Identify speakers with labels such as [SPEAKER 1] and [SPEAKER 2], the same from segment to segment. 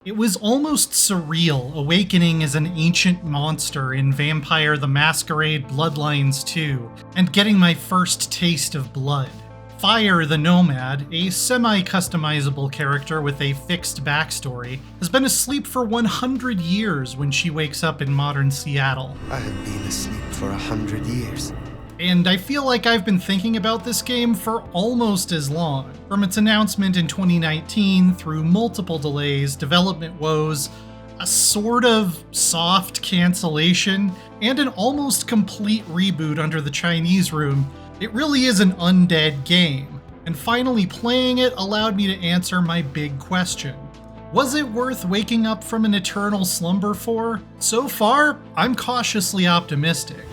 [SPEAKER 1] It was almost surreal awakening as an ancient monster in Vampire the Masquerade Bloodlines 2, and getting my first taste of blood. Fire the Nomad, a semi-customizable character with a fixed backstory, has been asleep for 100 years when she wakes up in modern Seattle.
[SPEAKER 2] I have been asleep for 100 years.
[SPEAKER 1] And I feel like I've been thinking about this game for almost as long. From its announcement in 2019 through multiple delays, development woes, a sort of soft cancellation, and an almost complete reboot under the Chinese room, it really is an undead game. And finally playing it allowed me to answer my big question. Was it worth waking up from an eternal slumber for? So far, I'm cautiously optimistic.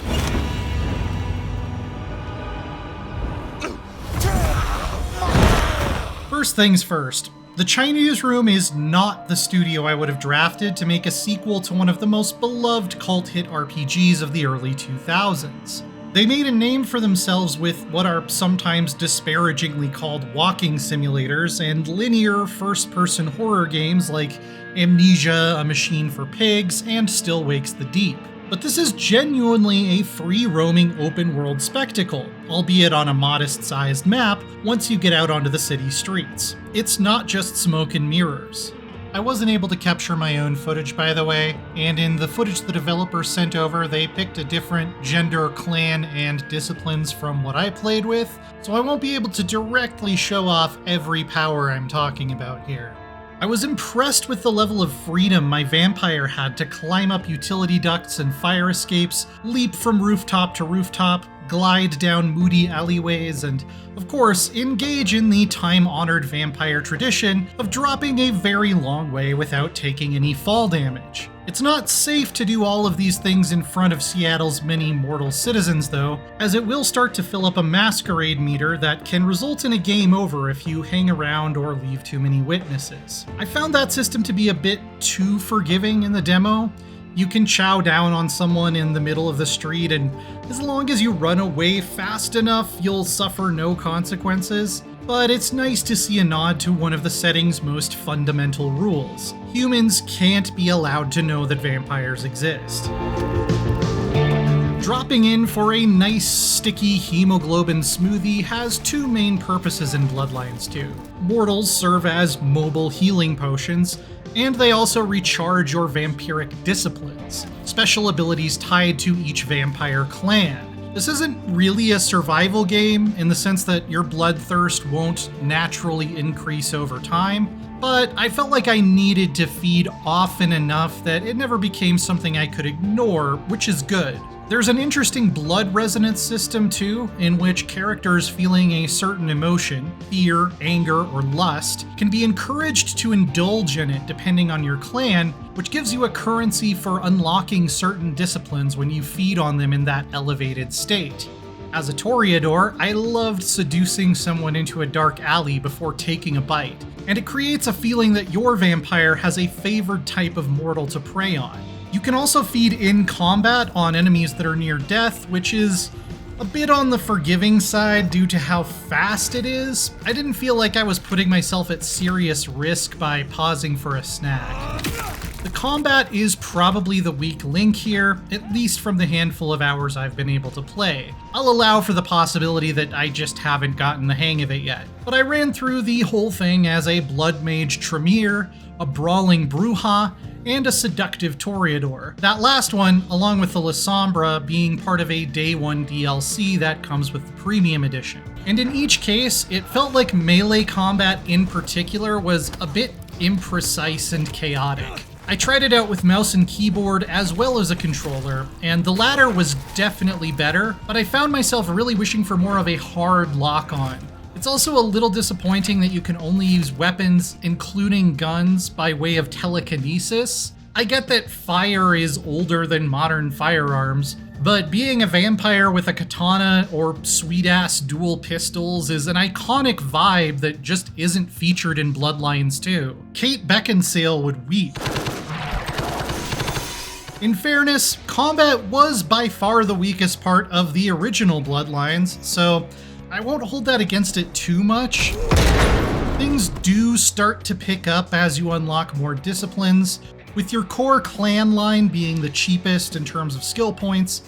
[SPEAKER 1] First things first, the Chinese Room is not the studio I would have drafted to make a sequel to one of the most beloved cult hit RPGs of the early 2000s. They made a name for themselves with what are sometimes disparagingly called walking simulators and linear first-person horror games like Amnesia, A Machine for Pigs, and Still Wakes the Deep. But this is genuinely a free-roaming open-world spectacle, albeit on a modest-sized map once you get out onto the city streets. It's not just smoke and mirrors. I wasn't able to capture my own footage, by the way, and in the footage the developers sent over, they picked a different gender, clan, and disciplines from what I played with, so I won't be able to directly show off every power I'm talking about here. I was impressed with the level of freedom my vampire had to climb up utility ducts and fire escapes, leap from rooftop to rooftop, glide down moody alleyways, and, of course, engage in the time-honored vampire tradition of dropping a very long way without taking any fall damage. It's not safe to do all of these things in front of Seattle's many mortal citizens, though, as it will start to fill up a masquerade meter that can result in a game over if you hang around or leave too many witnesses. I found that system to be a bit too forgiving in the demo. You can chow down on someone in the middle of the street, and as long as you run away fast enough, you'll suffer no consequences. But it's nice to see a nod to one of the setting's most fundamental rules. Humans can't be allowed to know that vampires exist. Dropping in for a nice, sticky hemoglobin smoothie has two main purposes in Bloodlines 2. Mortals serve as mobile healing potions, and they also recharge your vampiric disciplines, special abilities tied to each vampire clan. This isn't really a survival game in the sense that your bloodthirst won't naturally increase over time, but I felt like I needed to feed often enough that it never became something I could ignore, which is good. There's an interesting blood resonance system too, in which characters feeling a certain emotion, fear, anger, or lust, can be encouraged to indulge in it depending on your clan, which gives you a currency for unlocking certain disciplines when you feed on them in that elevated state. As a Toreador, I loved seducing someone into a dark alley before taking a bite, and it creates a feeling that your vampire has a favored type of mortal to prey on. You can also feed in combat on enemies that are near death, which is a bit on the forgiving side due to how fast it is. I didn't feel like I was putting myself at serious risk by pausing for a snack. The combat is probably the weak link here, at least from the handful of hours I've been able to play. I'll allow for the possibility that I just haven't gotten the hang of it yet, but I ran through the whole thing as a Blood Mage Tremere, a Brawling Bruja, and a Seductive Toreador. That last one, along with the La Sombra, being part of a Day 1 DLC that comes with the Premium Edition. And in each case, it felt like melee combat in particular was a bit imprecise and chaotic. I tried it out with mouse and keyboard as well as a controller, and the latter was definitely better, but I found myself really wishing for more of a hard lock-on. It's also a little disappointing that you can only use weapons, including guns, by way of telekinesis. I get that fire is older than modern firearms, but being a vampire with a katana or sweet-ass dual pistols is an iconic vibe that just isn't featured in Bloodlines 2. Kate Beckinsale would weep. In fairness, combat was by far the weakest part of the original Bloodlines, so I won't hold that against it too much. Things do start to pick up as you unlock more disciplines, with your core clan line being the cheapest in terms of skill points,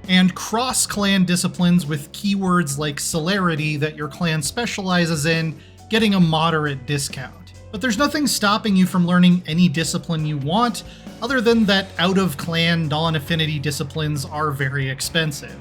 [SPEAKER 1] and cross-clan disciplines with keywords like celerity that your clan specializes in getting a moderate discount. But there's nothing stopping you from learning any discipline you want, other than that out-of-clan non-affinity disciplines are very expensive.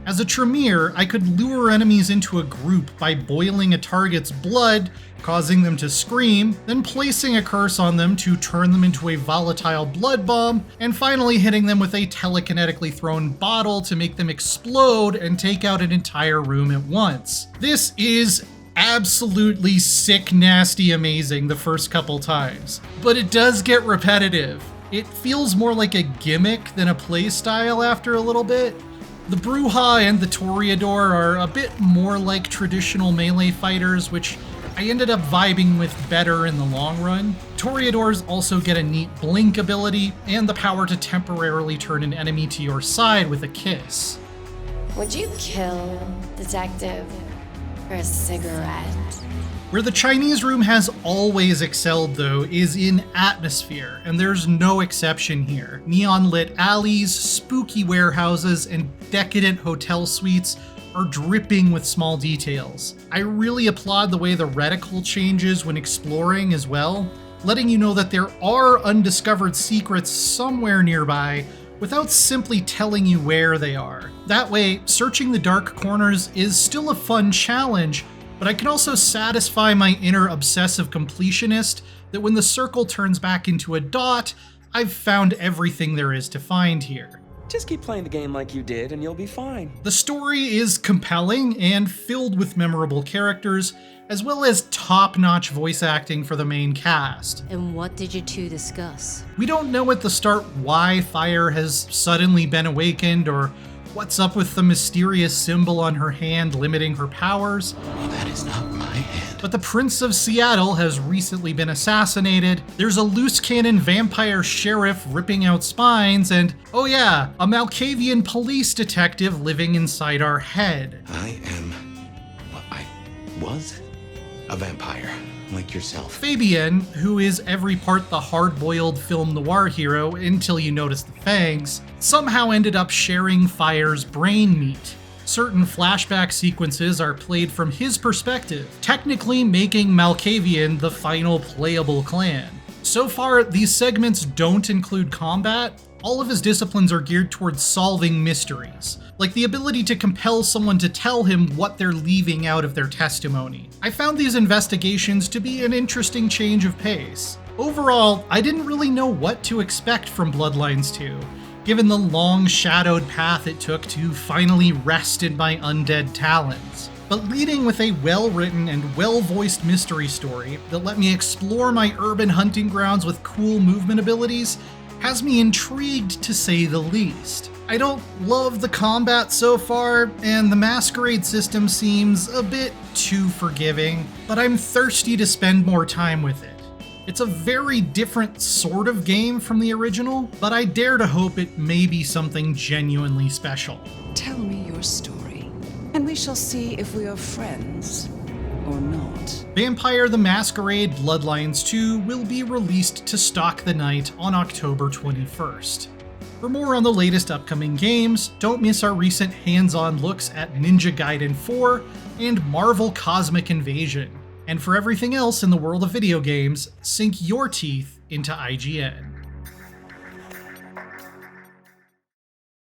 [SPEAKER 1] As a Tremere, I could lure enemies into a group by boiling a target's blood, causing them to scream, then placing a curse on them to turn them into a volatile blood bomb, and finally hitting them with a telekinetically thrown bottle to make them explode and take out an entire room at once. This is absolutely sick, nasty, amazing the first couple times, but it does get repetitive. It feels more like a gimmick than a playstyle after a little bit. The Bruja and the Toreador are a bit more like traditional melee fighters, which I ended up vibing with better in the long run. Toreadors also get a neat blink ability and the power to temporarily turn an enemy to your side with a kiss.
[SPEAKER 3] Would you kill Detective for a cigarette?
[SPEAKER 1] Where the Chinese room has always excelled, though, is in atmosphere, and there's no exception here. Neon-lit alleys, spooky warehouses, and decadent hotel suites are dripping with small details. I really applaud the way the reticle changes when exploring as well, letting you know that there are undiscovered secrets somewhere nearby without simply telling you where they are. That way, searching the dark corners is still a fun challenge, but I can also satisfy my inner obsessive completionist that when the circle turns back into a dot, I've found everything there is to find here.
[SPEAKER 4] Just keep playing the game like you did and you'll be fine.
[SPEAKER 1] The story is compelling and filled with memorable characters, as well as top-notch voice acting for the main cast.
[SPEAKER 5] And what did you two discuss?
[SPEAKER 1] We don't know at the start why Fire has suddenly been awakened or what's up with the mysterious symbol on her hand limiting her powers.
[SPEAKER 2] Oh, that is not my hand.
[SPEAKER 1] But the Prince of Seattle has recently been assassinated, there's a loose cannon vampire sheriff ripping out spines, and, oh yeah, a Malkavian police detective living inside our head.
[SPEAKER 2] I was a vampire, like yourself.
[SPEAKER 1] Fabian, who is every part the hard-boiled film noir hero until you notice the fangs, somehow ended up sharing Fire's brain meat. Certain flashback sequences are played from his perspective, technically making Malkavian the final playable clan. So far, these segments don't include combat. All of his disciplines are geared towards solving mysteries, like the ability to compel someone to tell him what they're leaving out of their testimony. I found these investigations to be an interesting change of pace. Overall, I didn't really know what to expect from Bloodlines 2, given the long shadowed path it took to finally rest in my undead talons. But leading with a well-written and well-voiced mystery story that let me explore my urban hunting grounds with cool movement abilities has me intrigued to say the least. I don't love the combat so far, and the Masquerade system seems a bit too forgiving, but I'm thirsty to spend more time with it. It's a very different sort of game from the original, but I dare to hope it may be something genuinely special.
[SPEAKER 6] Tell me your story, and we shall see if we are friends or not.
[SPEAKER 1] Vampire the Masquerade Bloodlines 2 will be released to stock the night on October 21st. For more on the latest upcoming games, don't miss our recent hands-on looks at Ninja Gaiden 4 and Marvel Cosmic Invasion. And for everything else in the world of video games, sink your teeth into IGN.